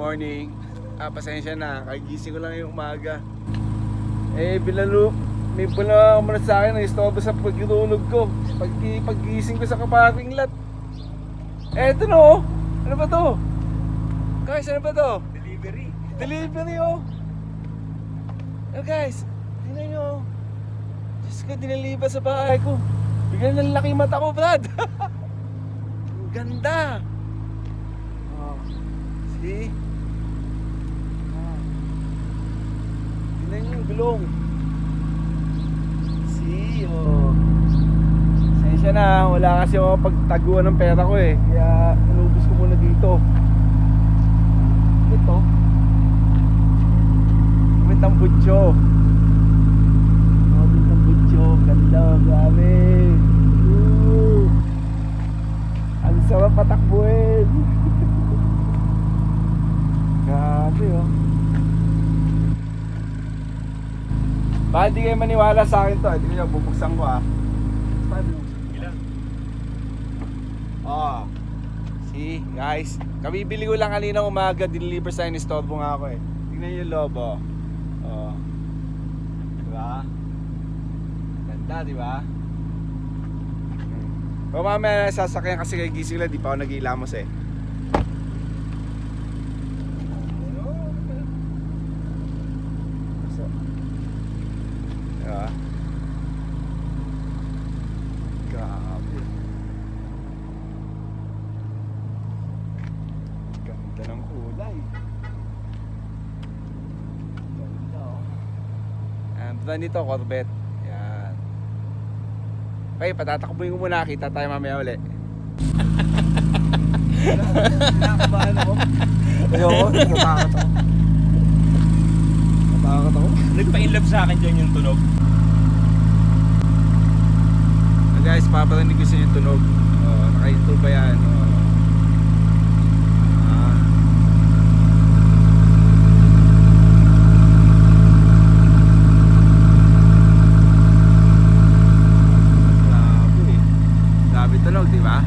morning. Pasensya na, kagising ko lang yung umaga. May bula muna sa akin, na-istorbo sa pagtulog ko. Paggising ko sa parking lot. Eto no, ano ba to? Guys, ano ba to? Delivery oh. Guys, tingnan nyo. Diyos ko, dinaliba sa bahay ko. Bigyan ng laki mata ko, Brad. Ang ganda. Oh, see? Tingnan nyo yung gulong. See, oh. Sensya na, wala kasi ako pagtaguan ng pera ko eh. Kaya inubos ko muna dito. Ito. May tambutso. May tambutso. Ganda, grabe. Ang sarap patakbuhin. Grabe oh. Baka di kayo maniwala sa akin to. Hindi nyo, bubuksan ko ah. Paano? Ilan? Oh. See, guys. Kabibili ko lang kanina umaga. Deliver sa in-storbo nga ako eh. Tingnan nyo yung lobo. Oh. Diba? Ganda, diba? Kung mamaya sasakyan kasi kay gising lang, di pa ako nag-iilamos eh. Diba? Grabe. Ganda ng kulay. Ganda oh. Nito, Corvette. Yan. Okay, patatakbuhin ko muna. Kita tayo mamaya uli. Nakakabahan ako. Ayoko, natatakot ako. Natatakot ako. Nagpa-inlove sa akin dyan yung tunog. Guys, paparinig ko sa inyo yung tunog. Naka-YouTube ba yan? Grabe tunog, di ba?